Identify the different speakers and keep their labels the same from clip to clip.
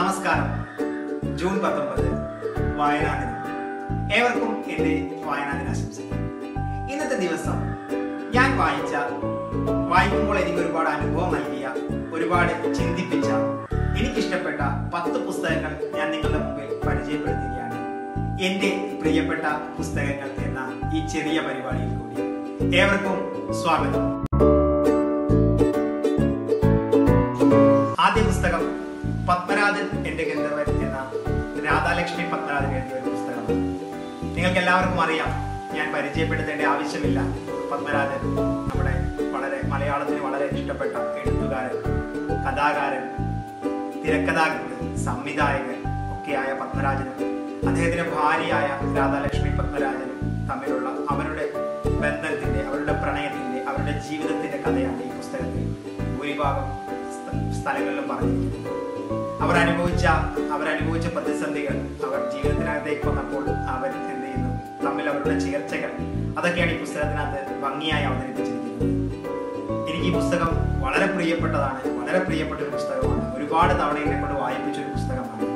Speaker 1: നമസ്കാരം. ജൂൺ 19 വായനാ ദിനം. ഏവർക്കും എൻ്റെ വായനാ ദിനാശംസകൾ. ഇന്നത്തെ ദിവസം ഞാൻ വായിക്കുമ്പോൾ എനിക്ക് ഒരുപാട് അനുഭവം നൽകിയ, ഒരുപാട് ചിന്തിപ്പിച്ച, എനിക്കിഷ്ടപ്പെട്ട 10 പുസ്തകങ്ങൾ ഞാൻ നിങ്ങളുടെ മുമ്പിൽ പരിചയപ്പെടുത്തുകയാണ്. എൻ്റെ പ്രിയപ്പെട്ട പുസ്തകങ്ങൾ എന്ന ഈ ചെറിയ പരിപാടിയിൽ കൂടി ഏവർക്കും സ്വാഗതം. ആദ്യ പുസ്തകം പത്മരാജൻ എൻ്റെ ഗന്ധർവൻ എന്ന രാധാലക്ഷ്മി പത്മരാജൻ എഴുതിയ ഒരു പുസ്തകമാണ്. നിങ്ങൾക്ക് എല്ലാവർക്കും അറിയാം, ഞാൻ പരിചയപ്പെടുത്തേണ്ട ആവശ്യമില്ല. പത്മരാജൻ നമ്മുടെ മലയാളത്തിന് വളരെ ഇഷ്ടപ്പെട്ട എഴുത്തുകാരൻ, കഥാകാരൻ, തിരക്കഥാകൃത്ത്, സംവിധായകൻ ഒക്കെയായ പത്മരാജനും അദ്ദേഹത്തിന്റെ ഭാര്യയായ രാധാലക്ഷ്മി പത്മരാജനും തമ്മിലുള്ള അവരുടെ ബന്ധത്തിന്റെ, അവരുടെ പ്രണയത്തിന്റെ, അവരുടെ ജീവിതത്തിന്റെ കഥയാണ് ഈ പുസ്തകത്തിൽ ഭൂരിഭാഗം സ്ഥലങ്ങളിലും പറഞ്ഞിരിക്കുന്നത്. അവരനുഭവിച്ച പ്രതിസന്ധികൾ, അവർ ജീവിതത്തിനകത്തേക്ക് വന്നപ്പോൾ അവർ എന്ത് ചെയ്യുന്നു, തമ്മിൽ അവരുടെ ചേർച്ചകൾ, അതൊക്കെയാണ് ഈ പുസ്തകത്തിനകത്ത് ഭംഗിയായി അവതരിപ്പിച്ചിരിക്കുന്നത്. എനിക്ക് ഈ പുസ്തകം വളരെ പ്രിയപ്പെട്ടതാണ്, വളരെ പ്രിയപ്പെട്ട ഒരു പുസ്തകമാണ്. ഒരുപാട് തവണ എന്നെ കൊണ്ട് വായിപ്പിച്ച ഒരു പുസ്തകമാണ്.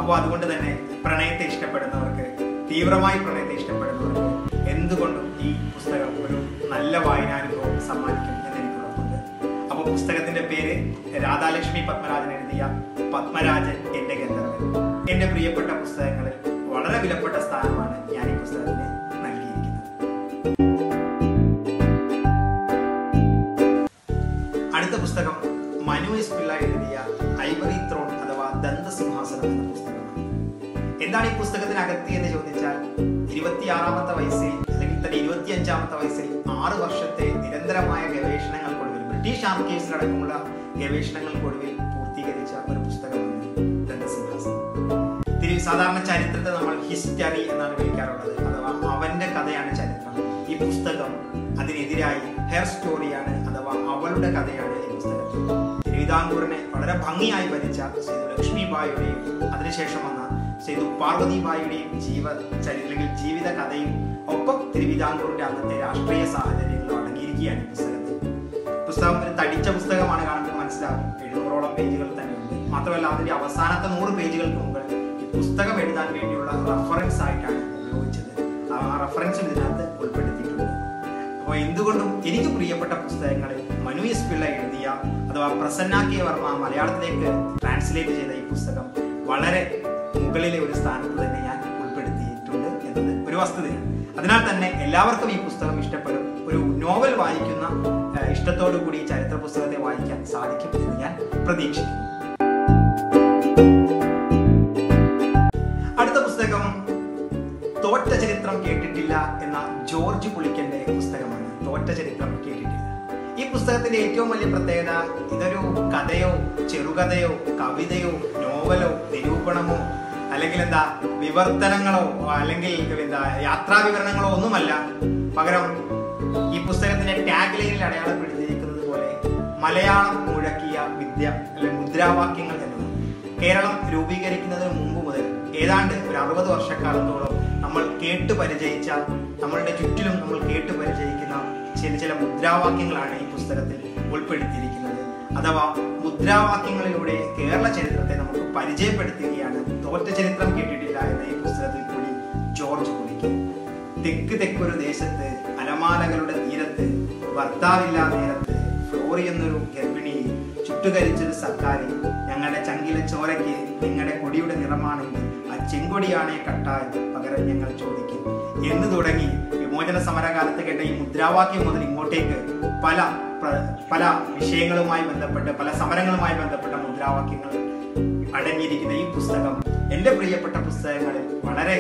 Speaker 1: അപ്പോൾ അതുകൊണ്ട് തന്നെ പ്രണയത്തെ ഇഷ്ടപ്പെടുന്നവർക്ക്, തീവ്രമായി പ്രണയത്തെ ഇഷ്ടപ്പെടുന്നവർക്ക് എന്തുകൊണ്ടും ഈ പുസ്തകം ഒരു നല്ല വായനാനുഭവം സമ്മാനിക്കും എന്ന് എനിക്ക് ഉറപ്പുണ്ട്. അപ്പോൾ പുസ്തകത്തിന്റെ പേര് രാധാലക്ഷ്മി പത്മരാജൻ എഴുതിയ പത്മരാജൻ എൻ്റെ ഗന്ധർവൻ. എൻ്റെ പ്രിയപ്പെട്ട പുസ്തകങ്ങളിൽ വളരെ വിലപ്പെട്ട സ്ഥാനമാണ് ഞാൻ ഈ പുസ്തകത്തിന് നൽകിയിരിക്കുന്നത്. അടുത്ത പുസ്തകം മനു എസ് പിള്ള എഴുതിയ ഐവറി ത്രോൺ അഥവാ ദന്തസിംഹാസനം എന്ന പുസ്തകമാണ്. എന്താണ് ഈ പുസ്തകത്തിനകത്ത് എന്ന് ചോദിച്ചാൽ, 26-ാമത്തെ വയസ്സിൽ അല്ലെങ്കിൽ തന്നെ 25-ാമത്തെ വയസ്സിൽ 6 വർഷത്തെ നിരന്തരമായ ഗവേഷണങ്ങൾക്കൊടുവിൽ, ബ്രിട്ടീഷ് ആർക്കൈവ്സിലടക്കമുള്ള ഗവേഷണങ്ങൾക്കൊടുവിൽ പൂർത്തീകരിച്ച ഒരു പുസ്തകമാണ് ദന്തസിംഹാസനം. സാധാരണ ചരിത്രത്തെ നമ്മൾ ഹിസ്റ്ററി എന്നാണ് വിളിക്കാറുള്ളത്, അഥവാ അവന്റെ കഥയാണ് ചരിത്രം. ഈ പുസ്തകം അതിനെതിരായി ഹെർ സ്റ്റോറിയാണ്, അഥവാ അവളുടെ കഥയാണ് ഈ പുസ്തകത്തിൽ. തിരുവിതാംകൂറിനെ വളരെ ഭംഗിയായി ഭരിച്ച സേതു ലക്ഷ്മിബായിയുടെയും അതിനുശേഷം വന്ന സേതു പാർവതിബായിയുടെയും ജീവിത കഥയും ഒപ്പം തിരുവിതാംകൂറിന്റെ അന്നത്തെ രാഷ്ട്രീയ സാഹചര്യങ്ങളും അടങ്ങിയിരിക്കുകയാണ് ഈ പുസ്തകത്തിൽ. പുസ്തകം ഒരു തടിച്ച പുസ്തകമാണ്, കാണുമ്പോൾ മനസ്സിലാകും. 700ഓളം പേജുകൾ തന്നെയുണ്ട്. മാത്രമല്ല അതിന്റെ അവസാനത്തെ 100 പേജുകൾക്ക് മുമ്പ് ഈ പുസ്തകം എഴുതാൻ വേണ്ടിയുള്ള റെഫറൻസ് ആയിട്ടാണ് ഉപയോഗിച്ചത്. ആ റെഫറൻസും ഇതിനകത്ത് ഉൾപ്പെടുത്തിയിട്ടുണ്ട്. അപ്പോൾ എന്തുകൊണ്ടും എനിക്ക് പ്രിയപ്പെട്ട പുസ്തകങ്ങളിൽ മനു എസ് പിള്ള എഴുതിയ, അഥവാ പ്രസന്ന കെ വർമ്മ മലയാളത്തിലേക്ക് ട്രാൻസ്ലേറ്റ് ചെയ്ത ഈ പുസ്തകം വളരെ മുകളിലെ ഒരു സ്ഥാനത്ത് തന്നെ ഞാൻ ഉൾപ്പെടുത്തിയിട്ടുണ്ട് എന്നത് ഒരു വസ്തുതയാണ്. അതിനാൽ തന്നെ എല്ലാവർക്കും ഈ പുസ്തകം ഇഷ്ടപ്പെടും. ഒരു നോവൽ വായിക്കുന്ന ഇഷ്ടത്തോടു കൂടി ഈ ചരിത്ര പുസ്തകത്തെ വായിക്കാൻ സാധിക്കും എന്ന് ഞാൻ പ്രതീക്ഷിക്കുന്നു. അടുത്ത പുസ്തകം തോറ്റ ചരിത്രം കേട്ടിട്ടില്ല എന്ന ജോർജ് പുളിക്കന്റെ പുസ്തകമാണ്. തോറ്റ ചരിത്രം കേട്ടിട്ടില്ല. ഈ പുസ്തകത്തിന്റെ ഏറ്റവും വലിയ പ്രത്യേകത, ഇതൊരു കഥയോ ചെറുകഥയോ കവിതയോ നോവലോ നിരൂപണമോ അല്ലെങ്കിൽ വിവർത്തനങ്ങളോ അല്ലെങ്കിൽ യാത്രാ വിവരണങ്ങളോ ഒന്നുമല്ല. പകരം ഈ പുസ്തകത്തിന്റെ ടാഗ് ലൈനിൽ അടയാളപ്പെടുത്തിയിരിക്കുന്നത് പോലെ മലയാളം മുഴക്കിയ വിദ്യ അല്ലെങ്കിൽ മുദ്രാവാക്യങ്ങൾ എന്നത് കേരളം രൂപീകരിക്കുന്നതിന് മുമ്പ് മുതൽ ഏതാണ്ട് ഒരു 60 വർഷക്കാലത്തോളം നമ്മൾ കേട്ടു പരിചയിച്ച, നമ്മളുടെ ചുറ്റിലും നമ്മൾ കേട്ടു പരിചയിക്കുന്ന ചില മുദ്രാവാക്യങ്ങളാണ് ഈ പുസ്തകത്തിൽ ഉൾപ്പെടുത്തിയിരിക്കുന്നത്. അഥവാ മുദ്രാവാക്യങ്ങളിലൂടെ കേരള ചരിത്രത്തെ നമുക്ക് പരിചയപ്പെടുത്തുകയാണ് തോറ്റ ചരിത്രം കേട്ടിട്ടില്ല എന്ന ഈ പുസ്തകത്തിൽ കൂടി ജോർജ് പുളിക്കൻ. തെക്കൊരു ദേശത്ത് അലമാലകളുടെ തീരത്ത് ഭർത്താവില്ല നേരത്ത് ഫ്ലോറി എന്നൊരു ഗർഭിണി ചുട്ടുകരിച്ചൊരു സർക്കാരി ഞങ്ങളുടെ ചങ്കിലെ ചോരയ്ക്ക് നിങ്ങളുടെ കൊടിയുടെ നിറമാണെങ്കിൽ ആ ചെങ്കൊടിയാണേ കട്ടാൽ പകരം ഞങ്ങൾ ചോദിക്കും എന്ന് തുടങ്ങി വിമോചന സമരകാലത്ത് കേട്ട ഈ മുദ്രാവാക്യം മുതൽ ഇങ്ങോട്ടേക്ക് പല വിഷയങ്ങളുമായി ബന്ധപ്പെട്ട്, പല സമരങ്ങളുമായി ബന്ധപ്പെട്ട മുദ്രാവാക്യങ്ങൾ അടങ്ങിയിരിക്കുന്ന ഈ പുസ്തകം എൻ്റെ പ്രിയപ്പെട്ട പുസ്തകങ്ങളിൽ വളരെ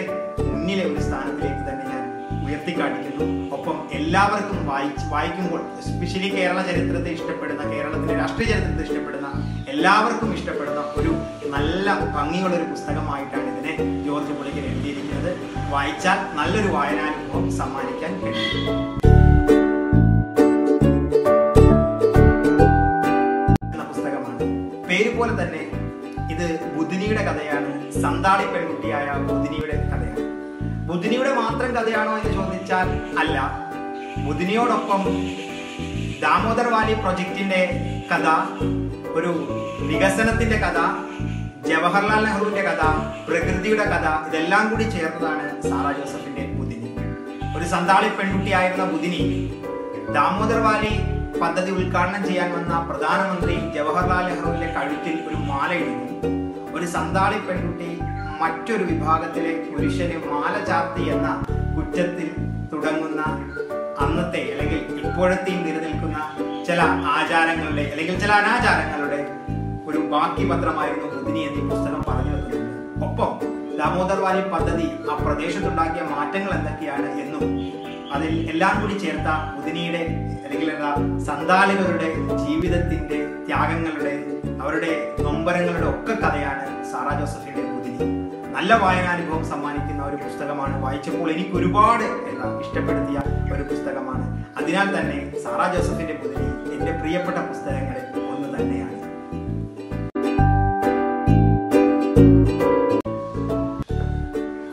Speaker 1: മുന്നിലെ ഒരു സ്ഥാനത്തിലേക്ക് തന്നെ ഞാൻ ഉയർത്തിക്കാട്ടിക്കുന്നു. ഒപ്പം എല്ലാവർക്കും വായിക്കുമ്പോൾ, എസ്പെഷ്യലി കേരള ചരിത്രത്തെ ഇഷ്ടപ്പെടുന്ന, കേരളത്തിലെ രാഷ്ട്രീയ ചരിത്രത്തെ ഇഷ്ടപ്പെടുന്ന എല്ലാവർക്കും ഇഷ്ടപ്പെടുന്ന ഒരു നല്ല ഭംഗിയുള്ള ഒരു പുസ്തകമായിട്ടാണ് ഇതിനെ ജോർജ് പുളിക്കൻ എഴുതിയിരിക്കുന്നത്. വായിച്ചാൽ നല്ലൊരു വായനാനുഭവം സമ്മാനിക്കാൻ കഴിയും. എന്ന പുസ്തകമാണ്. പേര് പോലെ തന്നെ ഇത് ബുധിനിയുടെ കഥയാണ്. സന്താളി പെൺകുട്ടിയായ ബുധിനിയുടെ കഥയാണ്. ബുധിനിയുടെ മാത്രം കഥയാണോ എന്ന് ചോദിച്ചാൽ അല്ല. ബുധിനിയോടൊപ്പം ദാമോദർ വാലി പ്രൊജക്ടിന്റെ കഥ, ഒരു വികസനത്തിന്റെ കഥ, ജവഹർലാൽ നെഹ്റുവിന്റെ കഥ, പ്രകൃതിയുടെ കഥ, ഇതെല്ലാം കൂടി ചേർന്നതാണ് സാറാ ജോസഫിന്റെ ബുദിനി. ഒരു സന്താളി പെൺകുട്ടിയായിരുന്ന ബുദിനി ദാമോദർ വാലി പദ്ധതി ഉദ്ഘാടനം ചെയ്യാൻ വന്ന പ്രധാനമന്ത്രി ജവഹർലാൽ നെഹ്റുവിന്റെ കഴുത്തിൽ ഒരു മാല ഇടുന്നു. ഒരു സന്താളി പെൺകുട്ടി മറ്റൊരു വിഭാഗത്തിലെ പുരുഷന് മാല ചാർത്തി എന്ന കുറ്റത്തിൽ തുടങ്ങുന്ന അന്നത്തെ അല്ലെങ്കിൽ ഇപ്പോഴത്തെയും നിലനിൽക്കുന്ന ചില ആചാരങ്ങളുടെ അല്ലെങ്കിൽ ചില അനാചാരങ്ങളുടെ ഒരു ബാക്കി പത്രമായിരുന്നു ബുദിനി എന്നീ പുസ്തകം പറഞ്ഞു വെക്കുന്നത്. ഒപ്പം ദാമോദർ വാലി പദ്ധതി ആ പ്രദേശത്തുണ്ടാക്കിയ മാറ്റങ്ങൾ എന്തൊക്കെയാണ് എന്നും അതിൽ എല്ലാം കൂടി ചേർത്ത ബുദിനിയുടെ അല്ലെങ്കിൽ സന്താലികളുടെ ജീവിതത്തിന്റെ ത്യാഗങ്ങളുടെ അവരുടെ നൊമ്പരങ്ങളുടെ ഒക്കെ കഥയാണ് സാറാ ജോസഫിന്റെ ബുദിനി. നല്ല വായനാനുഭവം സമ്മാനിക്കുന്ന ഒരു പുസ്തകമാണ്. വായിച്ചപ്പോൾ എനിക്ക് ഒരുപാട് ഇഷ്ടപ്പെടുത്തിയ ഒരു പുസ്തകമാണ്. അതിനാൽ തന്നെ സാറാ ജോസഫിന്റെ ബുദിനി എന്റെ പ്രിയപ്പെട്ട പുസ്തകങ്ങളിൽ ഒന്ന് തന്നെയാണ്.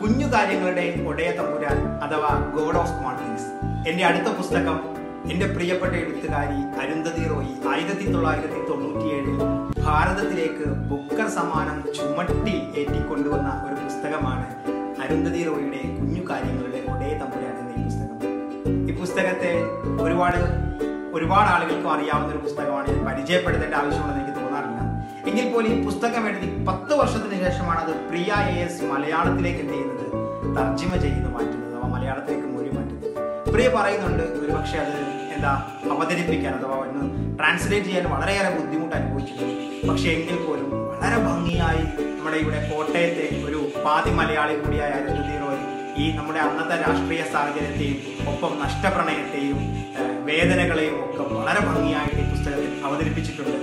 Speaker 1: കുഞ്ഞു കാര്യങ്ങളുടെ ഒടയ തമ്പുരാൻ അഥവാ ഗോഡ് ഓഫ് സ്മോൾ തിങ്സ്. എന്റെ അടുത്ത പുസ്തകം എന്റെ പ്രിയപ്പെട്ട എഴുത്തുകാരി അരുന്ധതി റോയി 1997 ഭാരതത്തിലേക്ക് ബുക്കർ സമ്മാനം ചുമട്ടിൽ ഏറ്റിക്കൊണ്ടുവന്ന ഒരു പുസ്തകമാണ് അരുന്ധതി റോയിയുടെ കുഞ്ഞു കാര്യങ്ങളുടെ ഒടയ തമ്പുരാൻ എന്ന ഈ പുസ്തകം. ഈ പുസ്തകത്തെ ഒരുപാട് ആളുകൾക്കും അറിയാവുന്ന ഒരു പുസ്തകമാണ്. ഞാൻ പരിചയപ്പെടുത്തേണ്ട ആവശ്യമുണ്ടെന്ന് എനിക്ക് തോന്നാറില്ല. എങ്കിൽ പോലും ഈ പുസ്തകം എഴുതി 10 വർഷത്തിന് ശേഷമാണ് അത് പ്രിയ AS മലയാളത്തിലേക്ക് എന്ത് ചെയ്യുന്നത്, തർജ്ജിമ ചെയ്ത് മാറ്റുന്നത്, അഥവാ മലയാളത്തിലേക്ക് മൊഴി മാറ്റുന്നത്. പ്രിയ പറയുന്നുണ്ട് ഒരുപക്ഷെ അത് അവതരിപ്പിക്കാൻ അഥവാ ഒന്ന് ട്രാൻസ്ലേറ്റ് ചെയ്യാൻ വളരെയേറെ ബുദ്ധിമുട്ട് അനുഭവിച്ചിട്ടുണ്ട്. പക്ഷെ എങ്കിൽ പോലും വളരെ ഭംഗിയായി നമ്മുടെ ഇവിടെ കോട്ടയത്തെ ഒരു പാതി മലയാളി കൂടിയായ അരുന്ധതി റോയ് ഈ നമ്മുടെ അന്നത്തെ രാഷ്ട്രീയ സാഹചര്യത്തെയും ഒപ്പം നഷ്ടപ്രണയത്തെയും വേദനകളെയും ഒക്കെ വളരെ ഭംഗിയായിട്ട് ഈ പുസ്തകത്തിൽ അവതരിപ്പിച്ചിട്ടുണ്ട്.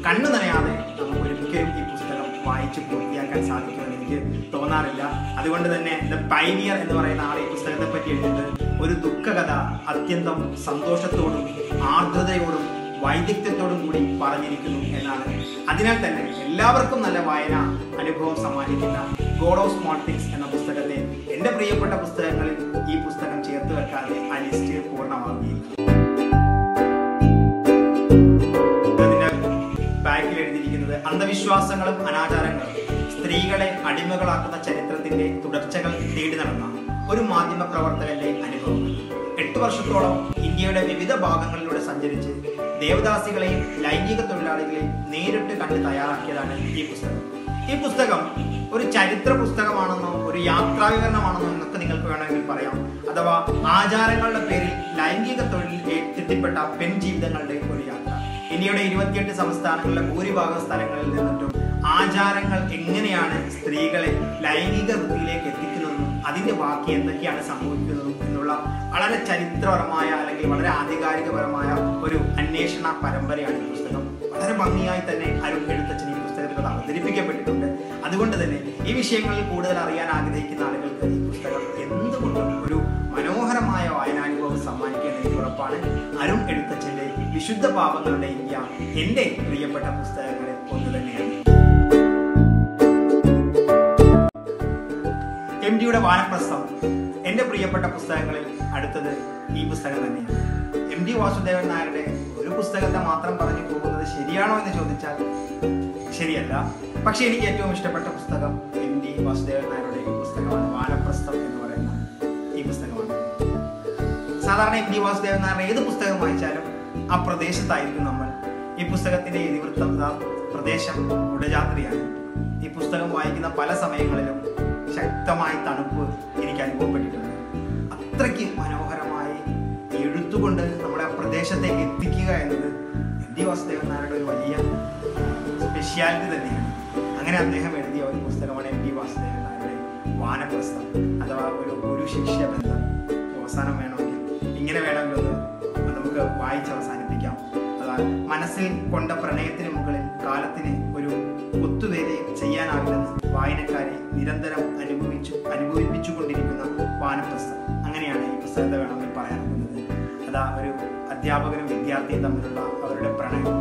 Speaker 1: കണ്ണു നനയാതെ നമുക്ക് ഒരിക്കലും ഈ പുസ്തകം വായിച്ച് പൂർത്തിയാക്കാൻ സാധിക്കുമെന്ന് എനിക്ക് തോന്നാറില്ല. അതുകൊണ്ട് തന്നെ ദ പൈനിയർ എന്ന് പറയുന്ന ആൾ ഈ പുസ്തകത്തെ പറ്റി എഴുതുന്നത് ഒരു ദുഃഖകഥ അത്യന്തം സന്തോഷത്തോടും ആർദ്രതയോടും വൈദഗ്ധ്യത്തോടും കൂടി പറഞ്ഞിരിക്കുന്നു എന്നാണ്. അതിനാൽ തന്നെ എല്ലാവർക്കും നല്ല വായന അനുഭവം സമ്മാനിക്കുന്ന ഗോഡ് ഓഫ് സ്മോൾ തിങ്സ് എന്ന പുസ്തകത്തെ എന്റെ പ്രിയപ്പെട്ട പുസ്തകങ്ങളിൽ ഈ പുസ്തകം ചേർത്ത് വെക്കാതെ ആ ലിസ്റ്റ് പൂർണ്ണമാവുകയില്ല. ബാക്കിൽ എഴുതിയിരിക്കുന്നത് അന്ധവിശ്വാസങ്ങളും അനാചാരങ്ങളും സ്ത്രീകളെ അടിമകളാക്കുന്ന ചരിത്രത്തിന്റെ തുടർച്ചകൾ തേടി നടന്ന ഒരു മാധ്യമ പ്രവർത്തകന്റെ അനുഭവങ്ങൾ. 8 വർഷത്തോളം ഇന്ത്യയുടെ വിവിധ ഭാഗങ്ങളിലൂടെ സഞ്ചരിച്ച് ദേവദാസികളെയും ലൈംഗിക തൊഴിലാളികളെയും നേരിട്ട് കണ്ട് തയ്യാറാക്കിയതാണ് ഈ പുസ്തകം. ഈ പുസ്തകം ഒരു ചരിത്ര പുസ്തകമാണെന്നോ ഒരു യാത്രാവിവരണമാണെന്നോ എന്നൊക്കെ നിങ്ങൾക്ക് വേണമെങ്കിൽ പറയാം. അഥവാ ആചാരങ്ങളുടെ പേരിൽ ലൈംഗിക തൊഴിൽ എത്തിപ്പെട്ട പെൺ ജീവിതങ്ങളുടെ ഒരു യാത്ര. ഇന്ത്യയുടെ 28 സംസ്ഥാനങ്ങളിലെ ഭൂരിഭാഗം സ്ഥലങ്ങളിൽ നിന്നിട്ടും ആചാരങ്ങൾ എങ്ങനെയാണ് സ്ത്രീകളെ ലൈംഗിക വൃത്തിയിലേക്ക് എത്തിക്കുന്നതെന്നും അതിന്റെ ബാക്കി എന്തൊക്കെയാണ് സംഭവിക്കുന്നതും എന്നുള്ള വളരെ ചരിത്രപരമായ അല്ലെങ്കിൽ വളരെ ആധികാരികപരമായ ഒരു അന്വേഷണ പരമ്പരയാണ് ഈ പുസ്തകം. വളരെ ഭംഗിയായി തന്നെ അരുൺ എഴുത്തച്ഛൻ ഈ പുസ്തകത്തിൽ അത് അവതരിപ്പിക്കപ്പെട്ടിട്ടുണ്ട്. അതുകൊണ്ട് തന്നെ ഈ വിഷയങ്ങളിൽ കൂടുതൽ അറിയാൻ ആഗ്രഹിക്കുന്ന ആളുകൾക്ക് ഈ പുസ്തകം എന്തുകൊണ്ടും ഒരു മനോഹരമായ വായനാനുഭവം സമ്മാനിക്കാൻ എനിക്ക് ഉറപ്പാണ്. അരുൺ എഴുത്തച്ഛന്റെ വിശുദ്ധ പാപങ്ങളുടെ ഇന്ത്യ എന്റെ പ്രിയപ്പെട്ട പുസ്തകങ്ങളിൽ ഒന്ന് തന്നെയാണ്. MD യുടെ വാനപ്രസ്ഥം എന്റെ പ്രിയപ്പെട്ട പുസ്തകങ്ങളിൽ അടുത്തത് ഈ പുസ്തകം തന്നെയാണ്. MD വാസുദേവൻ നായരുടെ ഒരു പുസ്തകത്തെ മാത്രം പറഞ്ഞു പോകുന്നത് ശരിയാണോ എന്ന് ചോദിച്ചാൽ ശരിയല്ല. പക്ഷെ എനിക്ക് ഏറ്റവും ഇഷ്ടപ്പെട്ട പുസ്തകം MD വാസുദേവൻ നായരുടെ ഈ പുസ്തകമാണ്. വാനപ്രസ്ഥം എന്ന് പറയുന്ന ഈ പുസ്തകമാണ്. സാധാരണ MD വാസുദേവൻ നായരുടെ ഏത് പുസ്തകം വായിച്ചാലും ആ പ്രദേശത്തായിരിക്കും നമ്മൾ. ഈ പുസ്തകത്തിന്റെ ഇതിവൃത്തം പ്രദേശം കുടജാത്രിയാണ്. ഈ പുസ്തകം വായിക്കുന്ന പല സമയങ്ങളിലും ശക്തമായ തണുപ്പ് എനിക്ക് അനുഭവപ്പെട്ടിട്ടുണ്ട്. അത്രയ്ക്ക് മനോഹരമായി എഴുത്തുകൊണ്ട് നമ്മുടെ ആ പ്രദേശത്തേക്ക് എത്തിക്കുക എന്നത് MD വാസുദേവൻ നായരുടെ ഒരു വലിയ സ്പെഷ്യാലിറ്റി തന്നെയാണ്. അങ്ങനെ അദ്ദേഹം എഴുതിയ ഒരു പുസ്തകമാണ് MD വാസുദേവൻ നായരുടെ വാനപ്രസ്ഥം അഥവാ ഒരു ഗുരു ശിഷ്യ ബന്ധം. അവസാനം വേണമെങ്കിൽ ഇങ്ങനെ വേണമെങ്കിൽ നമുക്ക് വായിച്ച് അവസാനിപ്പിക്കാം. അതാണ് മനസ്സിൽ കൊണ്ട പ്രണയത്തിന് മുകളിൽ കാലത്തിന് ഒരു ഒത്തുവേലയും ചെയ്യാനാവില്ലെന്ന് വായനക്കാരെ നിരന്തരം അനുഭവിപ്പിച്ചുകൊണ്ടിരിക്കുന്ന വാനപ്രസ്ഥം. അങ്ങനെയാണ് ഈ പുസ്തകത്തെ വേണമെങ്കിൽ പറയാനുള്ളത്. അതാ ഒരു അധ്യാപകനും വിദ്യാർത്ഥിയും തമ്മിലുള്ള അവരുടെ പ്രണയം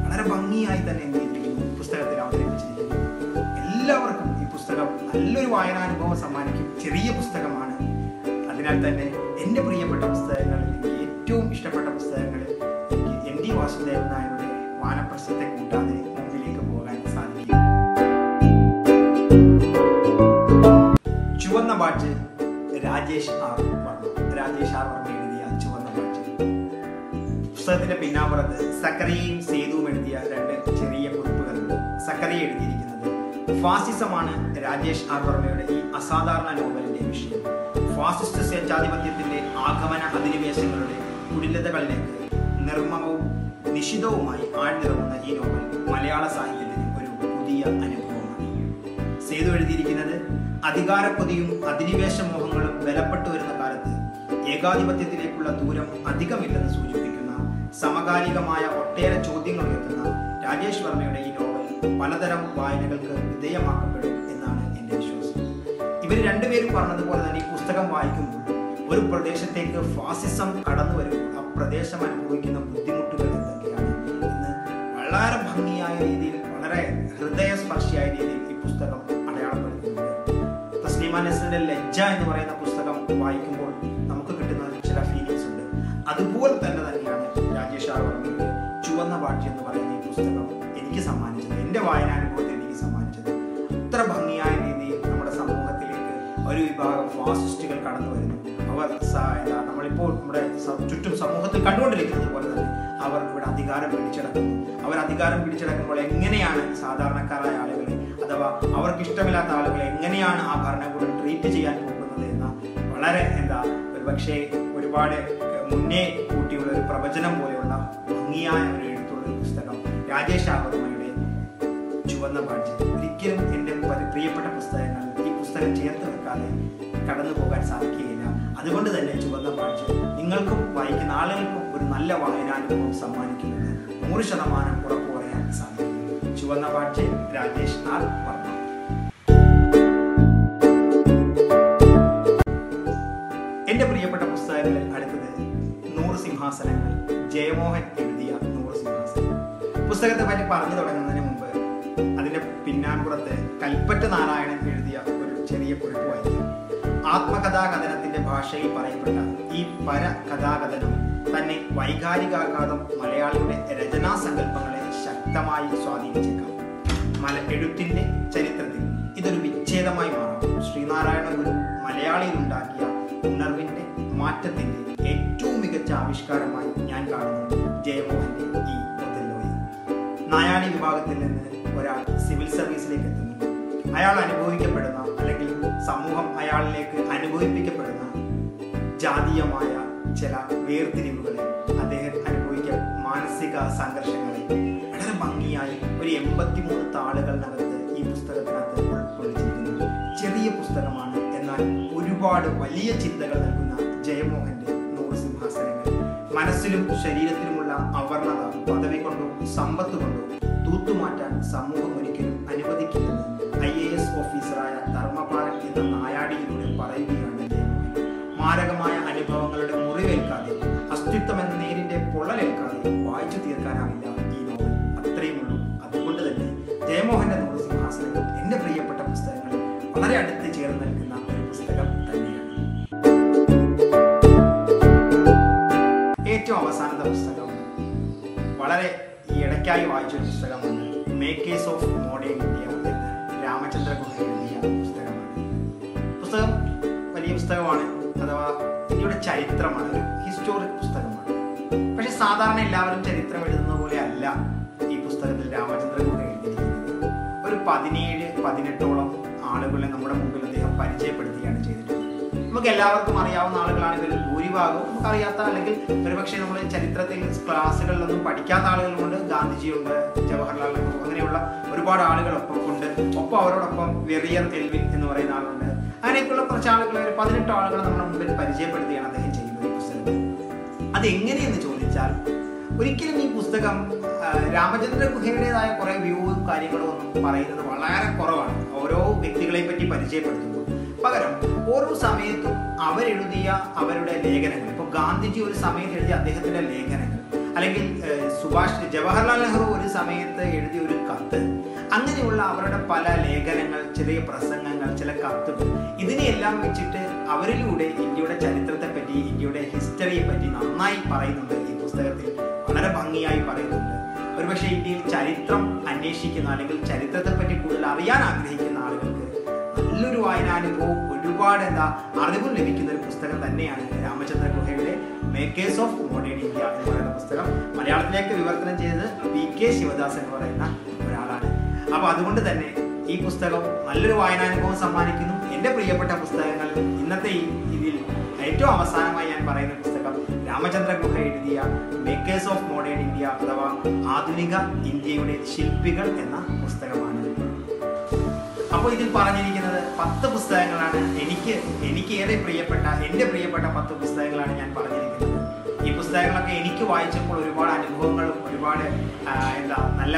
Speaker 1: വളരെ ഭംഗിയായി തന്നെ എന്ത് ചെയ്തിരിക്കുന്നു, പുസ്തകത്തിൽ അവതരിപ്പിച്ചിരിക്കുന്നു. എല്ലാവർക്കും ഈ പുസ്തകം നല്ലൊരു വായനാനുഭവം സമ്മാനിക്കും. ചെറിയ പുസ്തകമാണ്. അതിനാൽ തന്നെ എൻ്റെ പ്രിയപ്പെട്ട പുസ്തകങ്ങളിൽ എനിക്ക് ഏറ്റവും ഇഷ്ടപ്പെട്ട പുസ്തകങ്ങളിൽ എനിക്ക് MD വാസുദേവൻ നായരുടെ വാനപ്രസ്ഥത്തെ കൂട്ടാതെ മുമ്പിലേക്ക് പോകാൻ സാധിക്കും. രാജേഷ് ആർ വർമ്മ എഴുതിയ ചുവന്ന പാട്ട്. പുസ്തകത്തിന്റെ പിന്നാമ്പുറത്ത് സക്കറിയയും സേതുവും എഴുതിയ 2 ചെറിയ കുറിപ്പുകളുണ്ട്. സക്കറിയ എഴുതിയിരിക്കുന്നത് ഫാസിസമാണ് രാജേഷ് ആർ വർമ്മയുടെ ഈ അസാധാരണ നോവലിന്റെ വിഷയം. ഫാസിസ്റ്റ് സ്വേച്ഛാധിപത്യത്തിന്റെ ആഗമന അധിനിവേശങ്ങളുടെ കുടിലതകളിലേക്ക് നിർമ്മമവും നിശിതവുമായി ആഴ്ന്നിറങ്ങുന്ന ഈ നോവൽ മലയാള സാഹിത്യത്തിന് ഒരു പുതിയ അനുഭവമാണ്. സേതു എഴുതിയിരിക്കുന്നത് അധികാരക്കൊതിയും അധിനിവേശ മോഹങ്ങളും ബലപ്പെട്ടു വരുന്ന കാലത്ത് ഏകാധിപത്യത്തിലേക്കുള്ള ദൂരം അധികമില്ലെന്ന് സൂചിപ്പിക്കുന്ന സമകാലികമായ ഒട്ടേറെ ചോദ്യങ്ങൾ ഉയർത്തുന്ന രാജേഷ് വർമ്മയുടെ ഈ നോവൽ പലതരം വായനകൾക്ക് വിധേയമാക്കപ്പെടും എന്നാണ് എൻ്റെ വിശ്വാസം. ഇവർ രണ്ടുപേരും പറഞ്ഞതുപോലെ തന്നെ ഈ പുസ്തകം വായിക്കുമ്പോൾ ഒരു പ്രദേശത്തേക്ക് ഫാസിസം കടന്നു വരുമ്പോൾ ആ പ്രദേശം അനുഭവിക്കുന്ന ബുദ്ധിമുട്ടുകൾ എന്തൊക്കെയാണ് എന്ന് വളരെ ഭംഗിയായ രീതിയിൽ, വളരെ ഹൃദയസ്പർശിയായ രീതിയിൽ ഈ പുസ്തകം അടയാളപ്പെടുത്തുന്നുണ്ട്. തസ്ലീമ നസ്റിന്റെ ലജ്ജ എന്ന് പറയുന്ന പുസ്തകം വായിക്കുമ്പോൾ നമുക്ക് കിട്ടുന്ന ചില ഫീലിങ്സ് ഉണ്ട്. അതുപോലെ തന്നെയാണ് രാജേഷ് ആർ വർമ്മയുടെ ചുവന്ന പാട്ട് എന്ന് പറയുന്ന ഈ പുസ്തകം എനിക്ക് സമ്മാനിച്ചത്, എൻ്റെ വായനാനുഭവത്തിൽ എനിക്ക് സമ്മാനിച്ചത്. അത്ര ഭംഗിയായ രീതിയിൽ നമ്മുടെ സമൂഹത്തിലേക്ക് ഒരു വിഭാഗം ഫാസിസ്റ്റുകൾ കടന്നു വരുന്നു. അവർ നമ്മളിപ്പോൾ നമ്മുടെ ചുറ്റും സമൂഹത്തിൽ കണ്ടുകൊണ്ടിരിക്കുന്നത് പോലെ തന്നെ അവർ ഇവിടെ അധികാരം പിടിച്ചെടുക്കുന്നു. അവർ അധികാരം പിടിച്ചെടുക്കുമ്പോൾ എങ്ങനെയാണ് സാധാരണക്കാരായ ആളുകളെ, അഥവാ അവർക്ക് ഇഷ്ടമില്ലാത്ത ആളുകളെ എങ്ങനെയാണ് ആ ഭരണകൂടം ട്രീറ്റ് ചെയ്യാൻ പോകുന്നത് എന്ന വളരെ ഒരുപക്ഷെ ഒരുപാട് മുന്നേ കൂട്ടിയുള്ള ഒരു പ്രവചനം പോലെയുള്ള ഭംഗിയായ ഒരു എഴുത്തുള്ള ഒരു പുസ്തകം രാജേഷ് ആർ വർമ്മയുടെ ചുവന്ന പാട്ട്. ഒരിക്കലും എൻ്റെ പ്രിയപ്പെട്ട പുസ്തകങ്ങളിൽ ഈ പുസ്തകം ചേർത്ത് വെക്കാതെ കടന്നു പോകാൻ സാധിക്കുകയില്ല. അതുകൊണ്ട് തന്നെ ചുവന്ന പാട്ട് നിങ്ങൾക്കും വായിക്കുന്ന ആളുകൾക്കും ഒരു നല്ല വായനാനുഭവം സമ്മാനിക്കുന്നത് 100% ഉറപ്പു പറയാൻ സാധിക്കും. ചുവന്ന പാട്ട്, രാജേഷ് ആർ വർമ്മ. എൻ്റെ പ്രിയപ്പെട്ട പുസ്തകങ്ങളിൽ അടുത്തത് 100 സിംഹാസനങ്ങൾ, ജയമോഹൻ എഴുതിയ 100 സിംഹാസനങ്ങൾ. പുസ്തകത്തെ പറ്റി പറഞ്ഞു തുടങ്ങുന്നതിന് മുമ്പ് അതിന്റെ പിന്നാമ്പുറത്ത് കൽപ്പറ്റ നാരായണൻ എഴുതിയ ഒരു ചെറിയ കുറിപ്പ് വായിക്കാം. ആത്മകഥാകഥനത്തിന്റെ ഭാഷയിൽ പറയപ്പെട്ട ഈ പരകഥാകഥനം തന്നെ വൈകാരികാഘാതം മലയാളിയുടെ രചനാ സങ്കല്പങ്ങളെ ശക്തമായി സ്വാധീനിച്ചേക്കാം. എഴുത്തിന്റെ ചരിത്രത്തിൽ ഇതൊരു വിച്ഛേദമായി മാറാം. ശ്രീനാരായണ ഗുരു മലയാളിയിൽ ഉണ്ടാക്കിയ ഉണർവിന്റെ മാറ്റത്തിന്റെ ഏറ്റവും മികച്ച ആവിഷ്കാരമായി ഞാൻ കാണുന്നു ജയമോഹന്റെ ഈ ഒഥല്ലോയെ. നായാടി വിഭാഗത്തിൽ നിന്ന് ഒരാൾ സിവിൽ സർവീസിലേക്ക് എത്തുന്നു. അയാൾ അനുഭവിക്കപ്പെടുന്ന, അല്ലെങ്കിൽ സമൂഹം അയാളിലേക്ക് അനുഭവിപ്പിക്കപ്പെടുന്ന ജാതീയമായ ചില വേർതിരിവുകളെ, അദ്ദേഹം അനുഭവിക്കുന്ന മാനസിക സംഘർഷങ്ങളെ വളരെ ഭംഗിയായി ഒരു 83 താളുകളിനകത്ത് ഈ പുസ്തകത്തിനകത്ത് ഉൾക്കൊള്ളിച്ചിരിക്കുന്നു. ചെറിയ പുസ്തകമാണ്, എന്നാൽ ഒരുപാട് വലിയ ചിന്തകൾ നൽകുന്ന ജയമോഹന്റെ 100 സിംഹാസനങ്ങൾ മനസ്സിലും ശരീരത്തിലുമുള്ള അവർണത പദവി കൊണ്ടോ സമ്പത്ത് കൊണ്ടോ തൂത്തുമാറ്റാൻ സമൂഹം ഒരിക്കലും അനുവദിക്കില്ലെന്ന് IAS ഓഫീസറായ ധർമ്മപാലൻ എന്ന നായാടിയിലൂടെ പറയുകയാണ് ജയമോഹൻ. മാരകമായ അനുഭവങ്ങളുടെ മുറിവേൽക്കാതെ, അസ്തിത്വം എന്ന നേരിന്റെ പൊള്ളലേൽക്കാതെ വായിച്ചു തീർക്കാനാവില്ല ഈ നോവൽ. അത്രയുമുള്ളൂ. അതുകൊണ്ട് തന്നെ ജയമോഹന്റെ 100 സിംഹാസനങ്ങൾ എൻ്റെ പ്രിയപ്പെട്ട പുസ്തകങ്ങളിൽ വളരെ അടുത്ത് ചേർന്ന് നിൽക്കുന്ന ഒരു പുസ്തകം തന്നെയാണ്. ഏറ്റവും അവസാനത്തെ പുസ്തകം വളരെ ഈ ഇടയ്ക്കായി വായിച്ചൊരു പുസ്തകമാണ് മേക്കേഴ്സ് ഓഫ് മോഡേൺ ഇന്ത്യ എന്ന് രാമചന്ദ്ര ഗുഹ എഴുതിയ പുസ്തകമാണ്. പുസ്തകം വലിയ പുസ്തകമാണ്, അഥവാ ഇന്ത്യയുടെ ചരിത്രമാണ്, ഒരു ഹിസ്റ്റോറിക് പുസ്തകമാണ്. പക്ഷെ സാധാരണ എല്ലാവരും ചരിത്രം എഴുതുന്ന പോലെ അല്ല ഈ പുസ്തകത്തിൽ രാമചന്ദ്ര ഗുഹ എഴുതിയിരിക്കുന്നത്. ഒരു 17-18ഓളം ആളുകളെ നമ്മുടെ മുമ്പിൽ അദ്ദേഹം പരിചയപ്പെടുത്തുകയാണ് ചെയ്തിട്ടുള്ളത്. നമുക്ക് എല്ലാവർക്കും അറിയാവുന്ന ആളുകളാണ് ഇതിൽ ഭൂരിഭാഗവും. നമുക്ക് അറിയാത്ത, അല്ലെങ്കിൽ ഒരുപക്ഷെ നമ്മൾ ചരിത്രത്തിൽ ക്ലാസ്സുകളിലൊന്നും പഠിക്കാത്ത ആളുകളുമുണ്ട്. ഗാന്ധിജിയുണ്ട്, ജവഹർലാൽ നെഹ്റു, അങ്ങനെയുള്ള ഒരുപാട് ആളുകളൊപ്പം ഉണ്ട്. ഒപ്പം അവരോടൊപ്പം വെറിയർ എൽവിൻ എന്ന് പറയുന്ന ആളുണ്ട്. അങ്ങനെയൊക്കെയുള്ള കുറച്ച് ആളുകളെ, ഒരു 18 ആളുകളെ നമ്മുടെ മുമ്പിൽ പരിചയപ്പെടുത്തുകയാണ് അദ്ദേഹം ചെയ്യുന്നത് ഈ പുസ്തകത്തിൽ. അതെങ്ങനെയെന്ന് ചോദിച്ചാൽ, ഒരിക്കലും ഈ പുസ്തകം രാമചന്ദ്ര ഗുഹയുടേതായ കുറെ വ്യൂവും കാര്യങ്ങളും ഒന്നും പറയുന്നത് വളരെ കുറവാണ് ഓരോ വ്യക്തികളെ പറ്റി പരിചയപ്പെടുത്തുമ്പോൾ. പകരം ഓരോ സമയത്തും അവരെഴുതിയ അവരുടെ ലേഖനങ്ങൾ, ഇപ്പോൾ ഗാന്ധിജി ഒരു സമയത്ത് എഴുതിയ അദ്ദേഹത്തിന്റെ ലേഖനങ്ങൾ, അല്ലെങ്കിൽ ജവഹർലാൽ നെഹ്റു ഒരു സമയത്ത് എഴുതിയ ഒരു കത്ത്, അങ്ങനെയുള്ള അവരുടെ പല ലേഖനങ്ങൾ, ചെറിയ പ്രസംഗങ്ങൾ, ചില കത്തുകൾ, ഇതിനെയെല്ലാം വെച്ചിട്ട് അവരിലൂടെ ഇന്ത്യയുടെ ചരിത്രത്തെ പറ്റി, ഇന്ത്യയുടെ ഹിസ്റ്ററിയെ പറ്റി നന്നായി പറയുന്നുണ്ട് ഈ പുസ്തകത്തിൽ. വളരെ ഭംഗിയായി പറയുന്നുണ്ട്. ഒരുപക്ഷെ ഇന്ത്യയിൽ ചരിത്രം അന്വേഷിക്കുന്ന, അല്ലെങ്കിൽ ചരിത്രത്തെ പറ്റി കൂടുതൽ അറിയാൻ ആഗ്രഹിക്കുന്ന ആളുകൾക്ക് നല്ലൊരു വായനാനുഭവവും ഒരുപാട് അറിവും ലഭിക്കുന്ന ഒരു പുസ്തകം തന്നെയാണ് രാമചന്ദ്ര ഗുഹയുടെ മേക്കേഴ്സ് ഓഫ് മോഡേൺ ഇന്ത്യ എന്ന് പറയുന്ന പുസ്തകം. മലയാളത്തിലേക്ക് വിവർത്തനം ചെയ്തത് PK ശിവദാസ് എന്ന് പറയുന്ന ഒരാളാണ്. അപ്പൊ അതുകൊണ്ട് തന്നെ ഈ പുസ്തകം നല്ലൊരു വായനാനുഭവം സമ്മാനിക്കുന്നു. എൻ്റെ പ്രിയപ്പെട്ട പുസ്തകങ്ങൾ ഇന്നത്തെ ഇതിൽ ഏറ്റവും അവസാനമായി ഞാൻ പറയുന്ന പുസ്തകം രാമചന്ദ്ര ഗുഹ എഴുതിയ മേക്കേഴ്സ് ഓഫ് മോഡേൺ ഇന്ത്യ അഥവാ ആധുനിക ഇന്ത്യയുടെ ശില്പികൾ എന്ന പുസ്തകമാണ്. അപ്പോൾ ഇതിൽ പറഞ്ഞിരിക്കുന്നത് 10 പുസ്തകങ്ങളാണ്. എനിക്ക് ഏറെ പ്രിയപ്പെട്ട എൻ്റെ പ്രിയപ്പെട്ട 10 പുസ്തകങ്ങളാണ് ഞാൻ പറഞ്ഞിരിക്കുന്നത്. ഈ പുസ്തകങ്ങളൊക്കെ എനിക്ക് വായിച്ചപ്പോൾ ഒരുപാട് അനുഭവങ്ങളും ഒരുപാട് നല്ല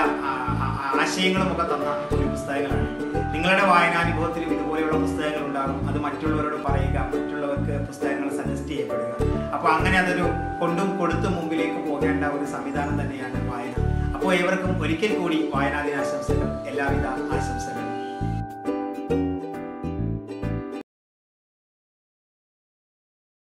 Speaker 1: ആശയങ്ങളും ഒക്കെ തന്ന ഒരു പുസ്തകങ്ങളാണ്. നിങ്ങളുടെ വായനാനുഭവത്തിലും ഇതുപോലെയുള്ള പുസ്തകങ്ങൾ ഉണ്ടാകും. അത് മറ്റുള്ളവരോട് പറയുക, മറ്റുള്ളവർക്ക് പുസ്തകങ്ങൾ സജസ്റ്റ് ചെയ്യപ്പെടുക. അപ്പോൾ അങ്ങനെ അതൊരു കൊണ്ടും കൊടുത്തും മുമ്പിലേക്ക് പോകേണ്ട ഒരു സംവിധാനം തന്നെയാണ് വായന. അപ്പോൾ ഏവർക്കും ഒരിക്കൽ കൂടി വായനാ ദിനാശംസകൾ, എല്ലാവിധ ആശംസകളും.